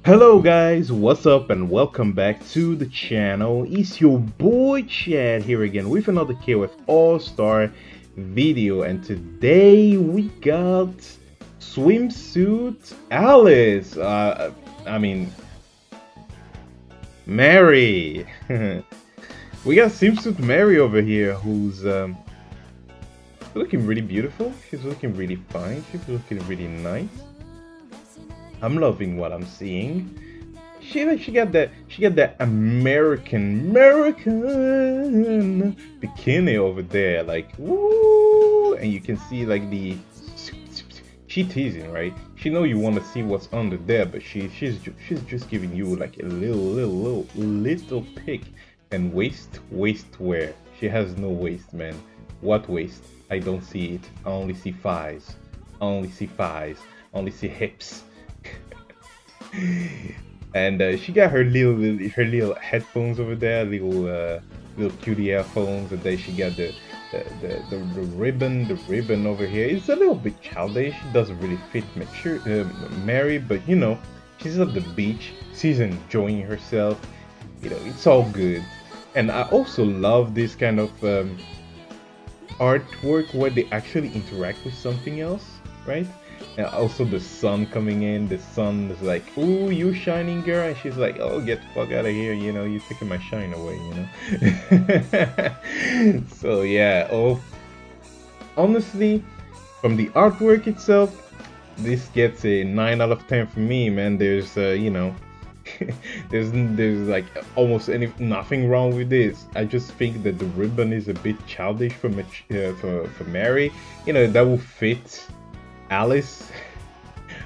Hello guys, what's up and welcome back to the channel. It's your boy Chad here again with another KOF All-Star video, and today we got Swimsuit Alice. I mean Mary. We got Swimsuit Mary over here who's looking really beautiful. She's looking really fine. She's looking really nice. I'm loving what I'm seeing. She got that American bikini over there, like woo, and you can see like the she teasing, right? She know you want to see what's under there, but she's just giving you like a little pic. And waist where she has no waist, man. What waist? I don't see it. I only see thighs. I only see thighs. I only see hips. And she got her little headphones over there, little cutie earphones, and then she got the ribbon over here. It's a little bit childish. It doesn't really fit mature Mary, but you know, she's at the beach. She's enjoying herself. You know, it's all good. And I also love this kind of artwork where they actually interact with something else, right? And also the sun coming in, the sun is like, "Ooh, you shining girl," and she's like, "Oh, get the fuck out of here, you know, you're taking my shine away, you know." So yeah, oh, honestly, from the artwork itself, this gets a 9 out of 10 for me, man. There's you know, there's like almost nothing wrong with this. I just think that the ribbon is a bit childish for for Mary. You know, that will fit Alice,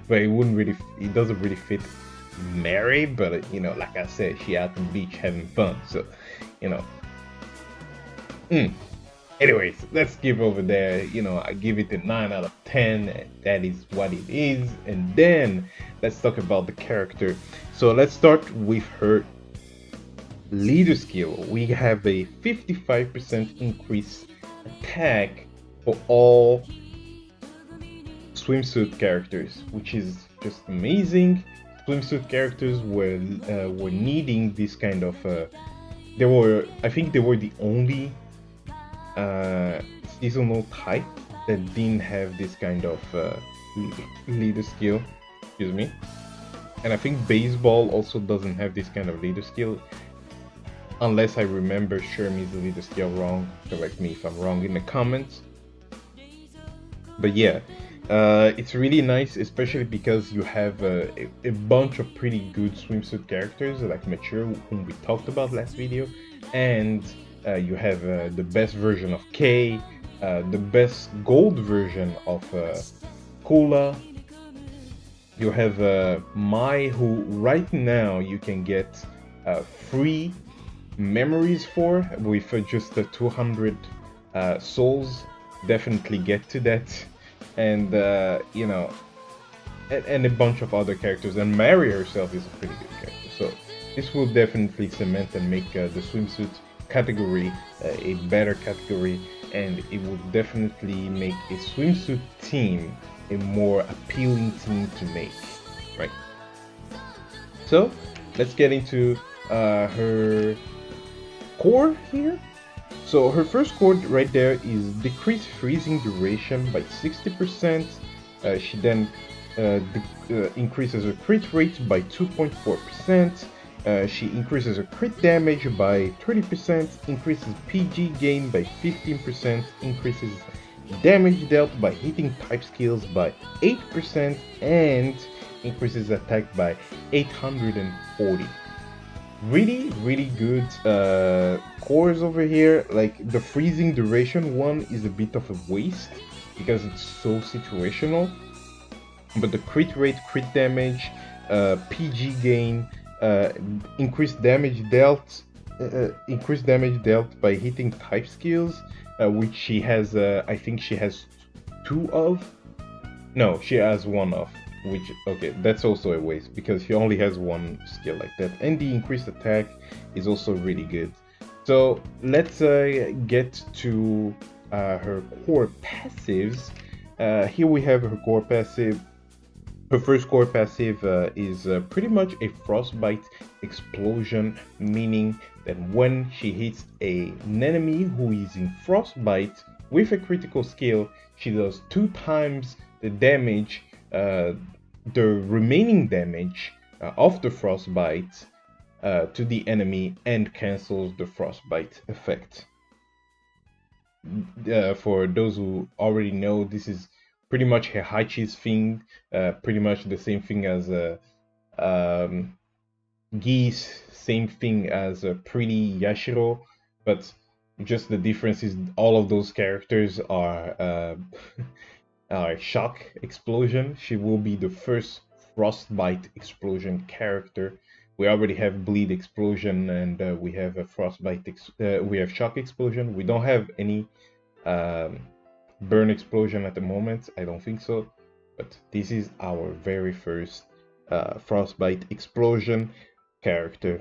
but it doesn't really fit Mary. But you know, like I said, she at the beach having fun, so you know. Anyways, let's give over there, you know, I give it a 9 out of 10, and that is what it is. And then let's talk about the character. So let's start with her leader skill. We have a 55% increase attack for all swimsuit characters, which is just amazing. Swimsuit characters were needing this kind of I think they were the only seasonal type that didn't have this kind of leader skill. Excuse me. And I think baseball also doesn't have this kind of leader skill, unless I remember Shermie's leader skill wrong. Correct me if I'm wrong in the comments. But yeah, it's really nice, especially because you have a bunch of pretty good swimsuit characters like Mature, whom we talked about last video, and you have the best version of K, the best gold version of Kula. You have Mai, who right now you can get free memories for with just 200 souls. Definitely get to that. And you know, and a bunch of other characters. And Mary herself is a pretty good character. So this will definitely cement and make the swimsuit category a better category, and it will definitely make a swimsuit team a more appealing team to make, right? So let's get into her core here. So her first core right there is decrease freezing duration by 60%. She then increases her crit rate by 2.4%. She increases her crit damage by 30%, increases PG gain by 15%, increases damage dealt by hitting type skills by 8%, and increases attack by 840. Really good cores over here. Like the freezing duration one is a bit of a waste because it's so situational, but the crit rate, crit damage, PG gain, increased damage dealt by hitting type skills, which she has, I think she has 2 of. No, she has 1 of, which, okay, that's also a waste because she only has 1 skill like that. And the increased attack is also really good. So let's get to her core passives. Here we have her core passive. Her first core passive is pretty much a frostbite explosion, meaning that when she hits an enemy who is in frostbite with a critical skill, she does 2 times the damage, the remaining damage of the frostbite to the enemy, and cancels the frostbite effect. For those who already know, this is pretty much Heihachi's thing, pretty much the same thing as Geese, same thing as Pretty Yashiro, but just the difference is all of those characters are shock explosion. She will be the first frostbite explosion character. We already have bleed explosion, and we have a frostbite. We have shock explosion. We don't have any burn explosion at the moment. I don't think so. But this is our very first frostbite explosion character,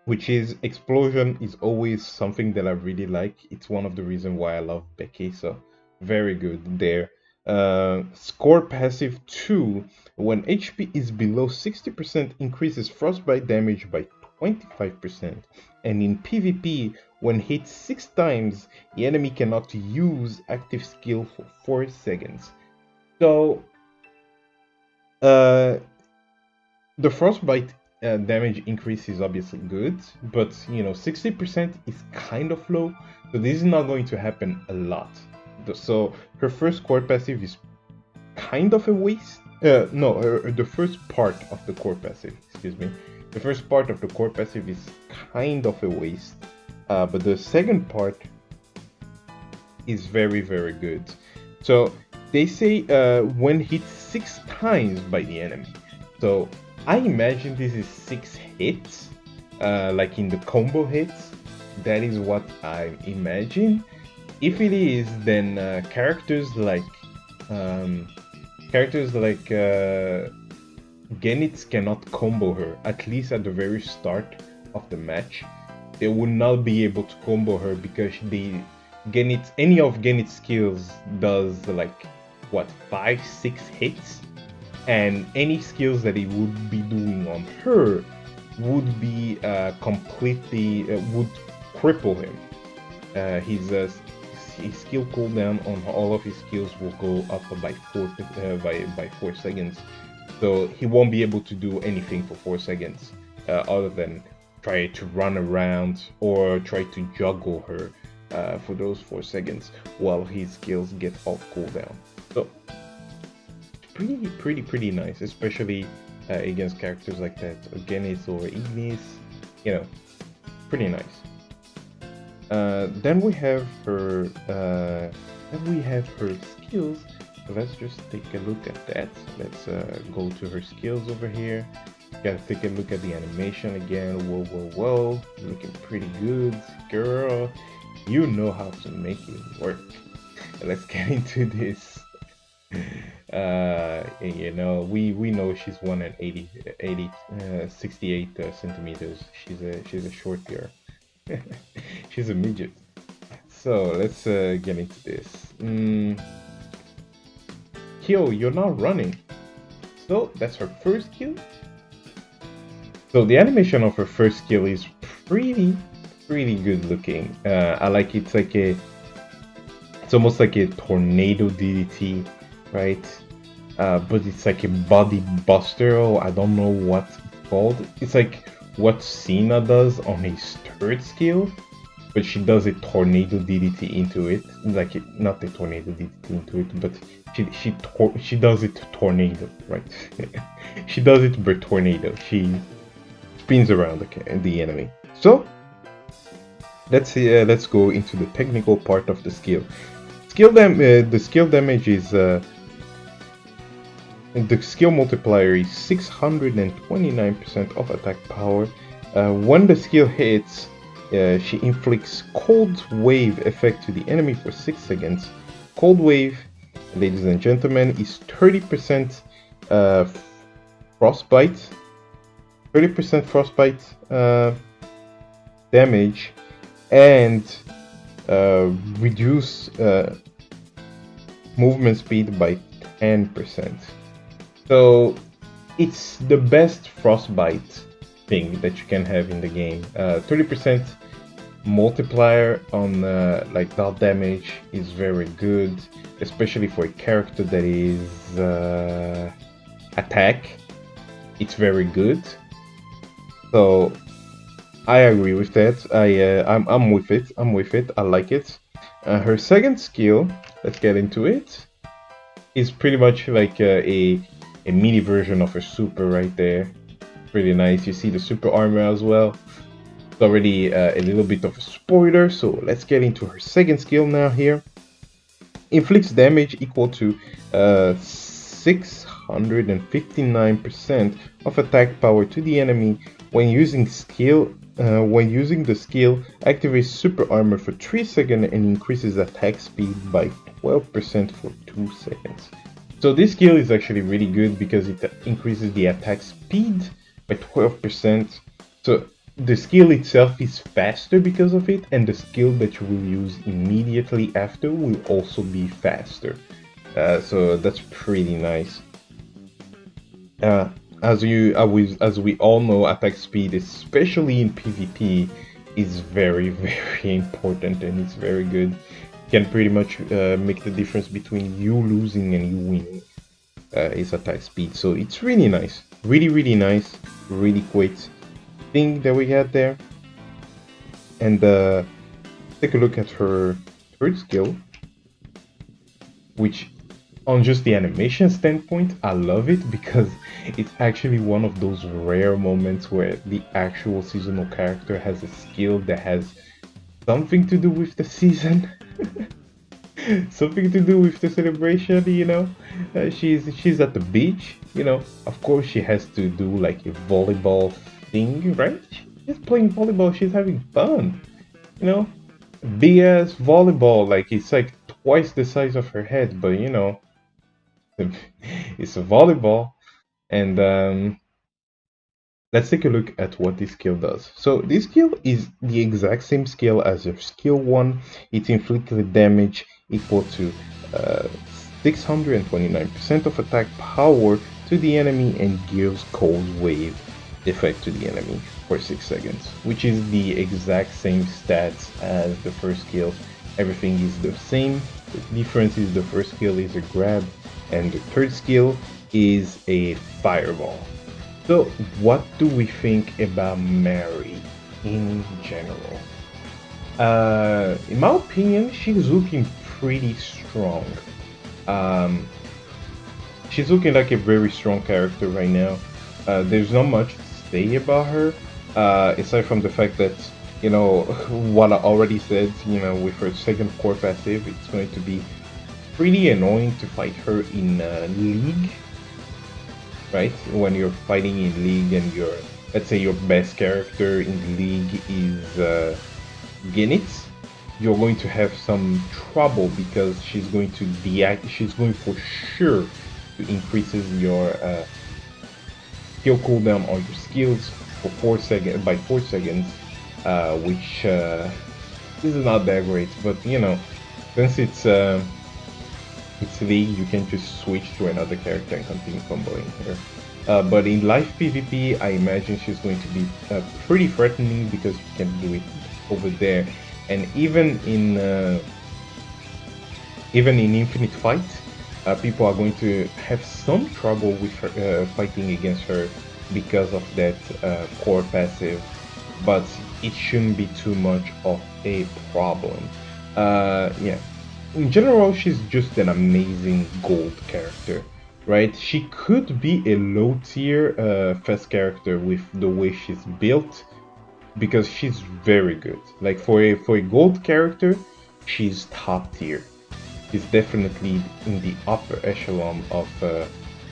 which is explosion is always something that I really like. It's one of the reasons why I love Becky. So very good there. Score passive 2, when HP is below 60%, increases frostbite damage by 25%, and in PvP, when hit 6 times, the enemy cannot use active skill for 4 seconds. So the frostbite damage increase is obviously good, but 60% is kind of low, so this is not going to happen a lot. So her first core passive is kind of a waste. The first part of the core passive, excuse me. The first part of the core passive is kind of a waste, but the second part is very, very good. So they say when hit 6 times by the enemy. So I imagine this is 6 hits, like in the combo hits. That is what I imagine. If it is, then characters like Genitz cannot combo her, at least at the very start of the match. They will not be able to combo her because any of Genitz's skills does like what, 5-6 hits, and any skills that he would be doing on her would be completely would cripple him. His skill cooldown on all of his skills will go up by 4 seconds, so he won't be able to do anything for 4 seconds other than try to run around or try to juggle her for those 4 seconds while his skills get off cooldown. So pretty nice, especially against characters like that, Genis or Ignis. Pretty nice. Then we have her skills. So let's just take a look at that. Let's go to her skills over here. Gotta take a look at the animation again. Whoa, looking pretty good, girl. You know how to make it work. Let's get into this. We know she's 68 centimeters. She's a short girl. She's a midget. So let's get into this. Kill, you're not running. So that's her first kill. So the animation of her first kill is pretty good looking. I like it. It's almost like a tornado DDT, right? But it's like a body buster. Oh, I don't know what it's called. It's like what Cena does on his third skill, but she does a tornado DDT into it. Like not a tornado DDT into it, but she does it tornado, right? She does it per tornado. She spins around the enemy. So let's go into the technical part of the skill. The skill damage is the skill multiplier is 629% of attack power. When the skill hits, she inflicts Cold Wave effect to the enemy for 6 seconds. Cold Wave, ladies and gentlemen, is 30% frostbite. 30% frostbite damage, and reduce movement speed by 10%. So it's the best frostbite thing that you can have in the game. 30% multiplier on like dot damage is very good, especially for a character that is attack. It's very good. So I agree with that. I'm with it. I'm with it. I like it. Her second skill, let's get into it, is pretty much like a mini version of her super right there. Pretty nice. You see the super armor as well. It's already a little bit of a spoiler, so let's get into her second skill now here. Inflicts damage equal to 659% of attack power to the enemy when using skill. When using the skill, activates super armor for 3 seconds and increases attack speed by 12% for 2 seconds. So this skill is actually really good because it increases the attack speed by 12%. So the skill itself is faster because of it, and the skill that you will use immediately after will also be faster. So that's pretty nice. As we all know, attack speed, especially in PvP, is very very important, and it's very good. It can pretty much make the difference between you losing and you winning. Is attack speed, so it's really nice, really nice, really quick thing that we had there. And take a look at her third skill, which on just the animation standpoint, I love it because it's actually one of those rare moments where the actual seasonal character has a skill that has something to do with the season. Something to do with the celebration, you know. She's at the beach, you know. Of course, she has to do like a volleyball thing, right? She's playing volleyball. She's having fun, you know. Big ass volleyball, like it's like twice the size of her head, but you know, it's a volleyball. And let's take a look at what this skill does. So this skill is the exact same skill as your skill 1. It inflicted damage equal to 629% of attack power to the enemy and gives cold wave effect to the enemy for 6 seconds, which is the exact same stats as the first skill. Everything is the same. The difference is the first skill is a grab and the third skill is a fireball. So what do we think about Mary in general? In my opinion, she's looking pretty strong. She's looking like a very strong character right now. There's not much to say about her, aside from the fact that, you know, what I already said, you know, with her second core passive, it's going to be pretty annoying to fight her in League. Right? When you're fighting in League and let's say your best character in the League is Guinness, you're going to have some trouble because she's going to she's going for sure to increases your skill cooldown on your skills for 4 seconds by 4 seconds, which is not that great, but you know, since it's League, you can just switch to another character and continue comboing her. But in live PvP, I imagine she's going to be pretty threatening because you can do it over there. And even in Infinite Fight, people are going to have some trouble with her, fighting against her because of that core passive. But it shouldn't be too much of a problem. Yeah. In general, she's just an amazing gold character, right? She could be a low tier fast character with the way she's built, because she's very good. Like for a gold character, she's top tier. She's definitely in the upper echelon of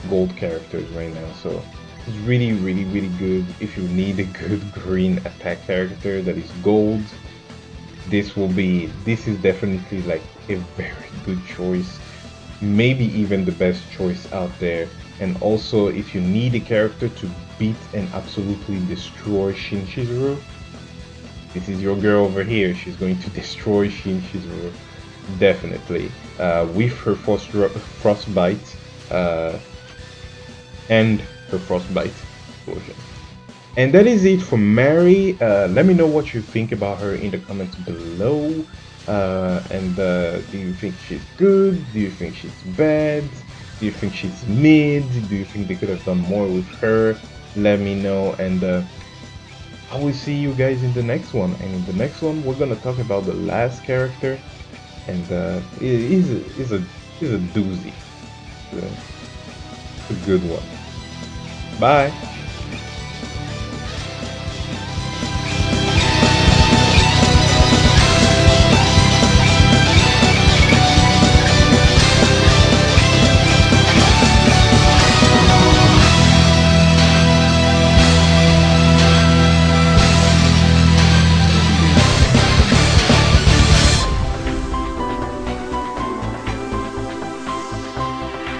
gold characters right now. So it's really good. If you need a good green attack character that is gold, this is definitely like a very good choice, maybe even the best choice out there. And also, if you need a character to beat and absolutely destroy Shin Chizuru, this is your girl over here. She's going to destroy Shin Chizuru, definitely. With her frostbite, and her frostbite explosion. And that is it for Mary. Let me know what you think about her in the comments below. Do you think she's good? Do you think she's bad? Do you think she's mid? Do you think they could have done more with her? Let me know, and I will see you guys in the next one. And in the next one, we're gonna talk about the last character, and is a doozy. It's a good one. Bye.